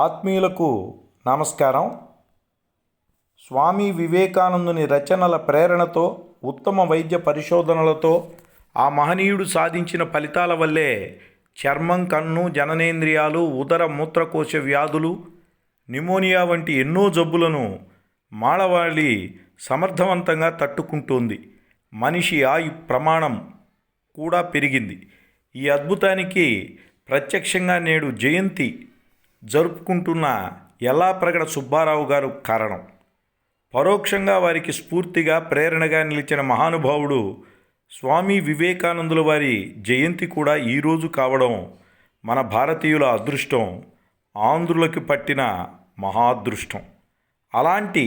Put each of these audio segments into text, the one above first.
ఆత్మీయులకు నమస్కారం. స్వామి వివేకానందుని రచనల ప్రేరణతో, ఉత్తమ వైద్య పరిశోధనలతో ఆ మహనీయుడు సాధించిన ఫలితాల వల్లే చర్మం, కన్ను, జననేంద్రియాలు, ఉదర మూత్రకోశ వ్యాధులు, న్యూమోనియా వంటి ఎన్నో జబ్బులను మానవాళి సమర్థవంతంగా తట్టుకుంటోంది. మనిషి ఆయు ప్రమాణం కూడా పెరిగింది. ఈ అద్భుతానికి ప్రత్యక్షంగా నేడు జయంతి జరుపుకుంటున్న యల్లాప్రగడ సుబ్బారావు గారు కారణం. పరోక్షంగా వారికి స్ఫూర్తిగా, ప్రేరణగా నిలిచిన మహానుభావుడు స్వామి వివేకానందుల వారి జయంతి కూడా ఈరోజు కావడం మన భారతీయుల అదృష్టం, ఆంధ్రులకు పట్టిన మహాదృష్టం. అలాంటి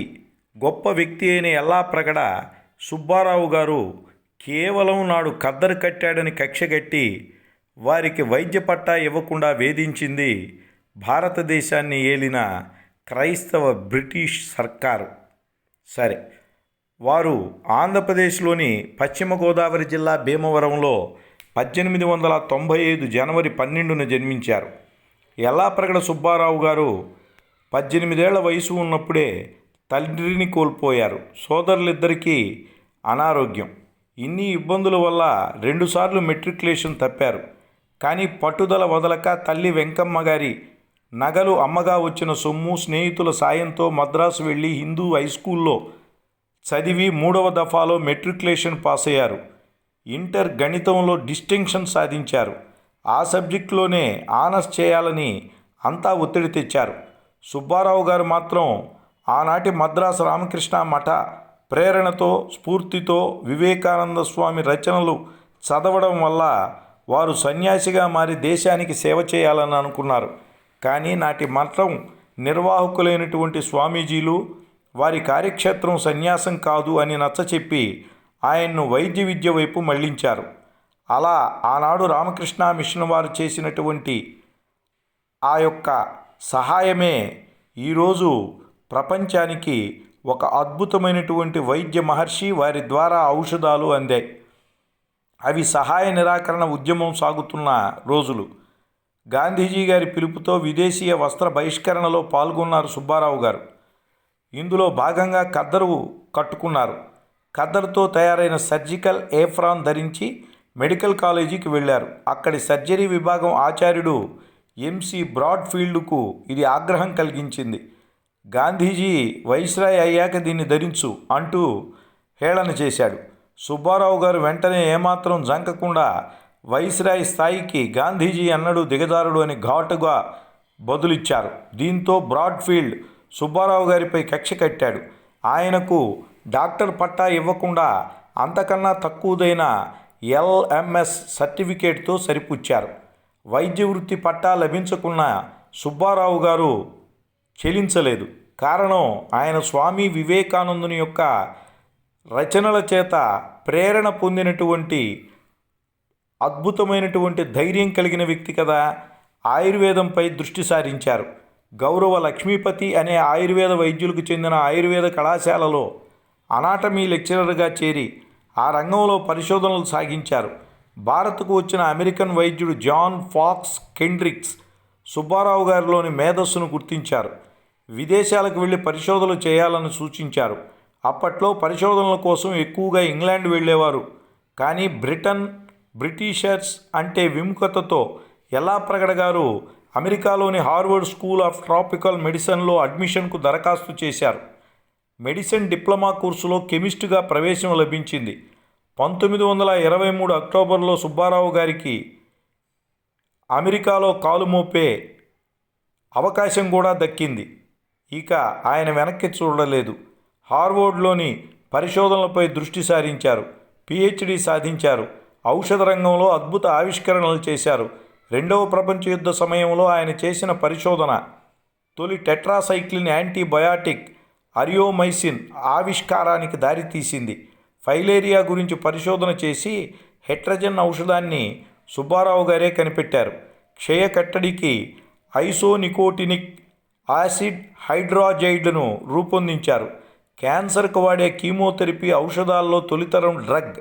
గొప్ప వ్యక్తి అయిన యల్లాప్రగడ సుబ్బారావు గారు కేవలం నాడు ఖద్దరు కట్టాడని కక్షగట్టి వారికి వైద్య పట్టా ఇవ్వకుండా వేధించింది భారతదేశాన్ని ఏలిన క్రైస్తవ బ్రిటిష్ సర్కారు. సరే, వారు ఆంధ్రప్రదేశ్లోని పశ్చిమ గోదావరి జిల్లా భీమవరంలో 1895 జనవరి 12న జన్మించారు. యల్లాప్రగడ సుబ్బారావు గారు 18 ఏళ్ల వయసు ఉన్నప్పుడే తండ్రిని కోల్పోయారు. సోదరులిద్దరికీ అనారోగ్యం. ఇన్ని ఇబ్బందుల వల్ల 2 సార్లు మెట్రికులేషన్ తప్పారు. కానీ పట్టుదల వదలక తల్లి వెంకమ్మ గారి నగలు, అమ్మగా వచ్చిన సొమ్ము, స్నేహితుల సాయంతో మద్రాసు వెళ్ళి హిందూ హై స్కూల్లో చదివి 3వ దఫాలో మెట్రికులేషన్ పాస్ అయ్యారు. ఇంటర్ గణితంలో డిస్టింక్షన్ సాధించారు. ఆ సబ్జెక్టులోనే ఆనర్స్ చేయాలని అంతా ఒత్తిడి తెచ్చారు. సుబ్బారావు గారు మాత్రం ఆనాటి మద్రాసు రామకృష్ణ మఠ ప్రేరణతో, స్ఫూర్తితో వివేకానంద స్వామి రచనలు చదవడం వల్ల వారు సన్యాసిగా మారి దేశానికి సేవ చేయాలని అనుకున్నారు. కానీ నాటి మఠం నిర్వాహకులైనటువంటి స్వామీజీలు వారి కార్యక్షేత్రం సన్యాసం కాదు అని నచ్చచెప్పి ఆయన్ను వైద్య విద్య వైపు మళ్లించారు. అలా ఆనాడు రామకృష్ణ మిషన్ వారు చేసినటువంటి ఆ యొక్క సహాయమే ఈరోజు ప్రపంచానికి ఒక అద్భుతమైనటువంటి వైద్య మహర్షి. వారి ద్వారా ఔషధాలు అందాయి. అవి సహాయ నిరాకరణ ఉద్యమం సాగుతున్న రోజులు. గాంధీజీ గారి పిలుపుతో విదేశీయ వస్త్ర బహిష్కరణలో పాల్గొన్నారు సుబ్బారావు గారు. ఇందులో భాగంగా ఖద్దరు కట్టుకున్నారు. ఖద్దరుతో తయారైన సర్జికల్ ఏఫ్రాన్ ధరించి మెడికల్ కాలేజీకి వెళ్ళారు. అక్కడి సర్జరీ విభాగం ఆచార్యుడు ఎంసి బ్రాడ్ఫీల్డ్కు ఇది ఆగ్రహం కలిగించింది. గాంధీజీ వైస్రాయ్ అయ్యాక దీన్ని ధరించు అంటూ హేళన చేశాడు. సుబ్బారావు గారు వెంటనే ఏమాత్రం జంకకుండా వైస్రాయ్ స్థాయికి గాంధీజీ అన్నడు దిగజారుడు అని ఘాటుగా బదులిచ్చారు. దీంతో బ్రాడ్ఫీల్డ్ సుబ్బారావు గారిపై కక్ష కట్టాడు. ఆయనకు డాక్టర్ పట్టా ఇవ్వకుండా అంతకన్నా తక్కువదైన ఎల్ఎంఎస్ సర్టిఫికేట్తో సరిపుచ్చారు. వైద్య వృత్తి పట్టా లభించకున్న సుబ్బారావు గారు చెలించలేదు. కారణం, ఆయన స్వామి వివేకానందుని యొక్క రచనల చేత ప్రేరణ పొందినటువంటి అద్భుతమైనటువంటి ధైర్యం కలిగిన వ్యక్తి కదా. ఆయుర్వేదంపై దృష్టి సారించారు. గౌరవ లక్ష్మీపతి అనే ఆయుర్వేద వైద్యులకు చెందిన ఆయుర్వేద కళాశాలలో అనాటమీ లెక్చరర్గా చేరి ఆ రంగంలో పరిశోధనలు సాగించారు. భారత్కు వచ్చిన అమెరికన్ వైద్యుడు జాన్ ఫాక్స్ కెండ్రిక్స్ సుబ్బారావు గారిలోని మేధస్సును గుర్తించారు. విదేశాలకు వెళ్ళి పరిశోధనలు చేయాలని సూచించారు. అప్పట్లో పరిశోధనల కోసం ఎక్కువగా ఇంగ్లాండ్ వెళ్ళేవారు. కానీ బ్రిటిషర్స్ అంటే విముఖతతో యల్లాప్రగడ గారు అమెరికాలోని హార్వర్డ్ స్కూల్ ఆఫ్ ట్రాపికల్ మెడిసిన్లో అడ్మిషన్కు దరఖాస్తు చేశారు. మెడిసిన్ డిప్లొమా కోర్సులో కెమిస్ట్గా ప్రవేశం లభించింది. 1923 అక్టోబర్లో సుబ్బారావు గారికి అమెరికాలో కాలు మోపే అవకాశం కూడా దక్కింది. ఇక ఆయన వెనక్కి చూడలేదు. హార్వర్డ్లోని పరిశోధనలపై దృష్టి సారించారు. పిహెచ్డి సాధించారు. ఔషధ రంగంలో అద్భుత ఆవిష్కరణలు చేశారు. 2వ ప్రపంచ యుద్ధ సమయంలో ఆయన చేసిన పరిశోధన తొలి టెట్రాసైక్లిన్ యాంటీబయాటిక్ అరియోమైసిన్ ఆవిష్కారానికి దారితీసింది. ఫైలేరియా గురించి పరిశోధన చేసి హెట్రజన్ ఔషధాన్ని సుబ్బారావు గారే కనిపెట్టారు. క్షయ కట్టడికి ఐసోనికోటినిక్ యాసిడ్ హైడ్రాజైడ్ను రూపొందించారు. క్యాన్సర్కు వాడే కీమోథెరపీ ఔషధాల్లో తొలితరం డ్రగ్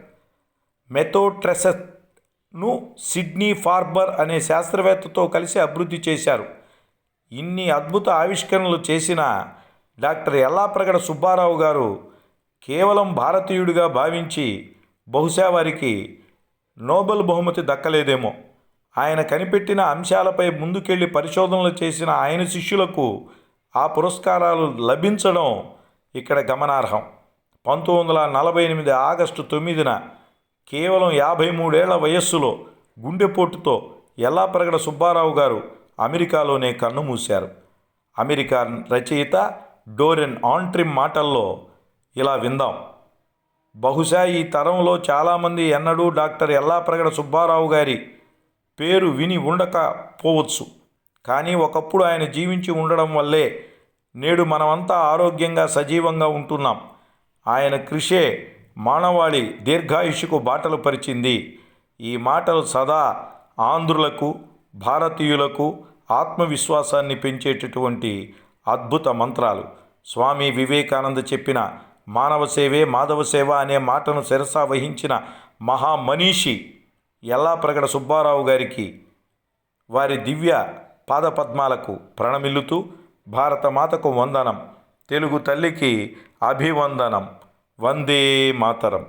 మెథోట్రెక్సెట్ను సిడ్నీ ఫార్బర్ అనే శాస్త్రవేత్తతో కలిసి అభివృద్ధి చేశారు. ఇన్ని అద్భుత ఆవిష్కరణలు చేసిన డాక్టర్ యల్లాప్రగడ సుబ్బారావు గారు కేవలం భారతీయుడిగా భావించి బహుశా వారికి నోబెల్ బహుమతి దక్కలేదేమో. ఆయన కనిపెట్టిన అంశాలపై ముందుకెళ్ళి పరిశోధనలు చేసిన ఆయన శిష్యులకు ఆ పురస్కారాలు లభించడం ఇక్కడ గమనార్హం. 1948 ఆగస్టు 9న కేవలం 53 ఏళ్ల వయస్సులో గుండెపోటుతో యల్లాప్రగడ సుబ్బారావు గారు అమెరికాలోనే కన్నుమూశారు. అమెరికన్ రచయిత డోరెన్ ఆంట్రిమ్ మాటల్లో ఇలా విందాం. బహుశా ఈ తరంలో చాలామంది ఎన్నడూ డాక్టర్ యల్లాప్రగడ సుబ్బారావు గారి పేరు విని ఉండకపోవచ్చు. కానీ ఒకప్పుడు ఆయన జీవించి ఉండడం వల్లే నేడు మనమంతా ఆరోగ్యంగా సజీవంగా ఉంటున్నాం. ఆయన కృషే మానవాళి దీర్ఘాయుష్కు బాటలు పరిచింది. ఈ మాటలు సదా ఆంధ్రులకు, భారతీయులకు ఆత్మవిశ్వాసాన్ని పెంచేటటువంటి అద్భుత మంత్రాలు. స్వామి వివేకానంద చెప్పిన మానవ సేవే మాధవ సేవ అనే మాటను శిరసా వహించిన మహామనీషి యల్లాప్రగడ సుబ్బారావు గారికి వారి దివ్య పాదపద్మాలకు ప్రణమిల్లుతూ భారతమాతకు వందనం, తెలుగు తల్లికి అభివందనం. వందే మాతరం.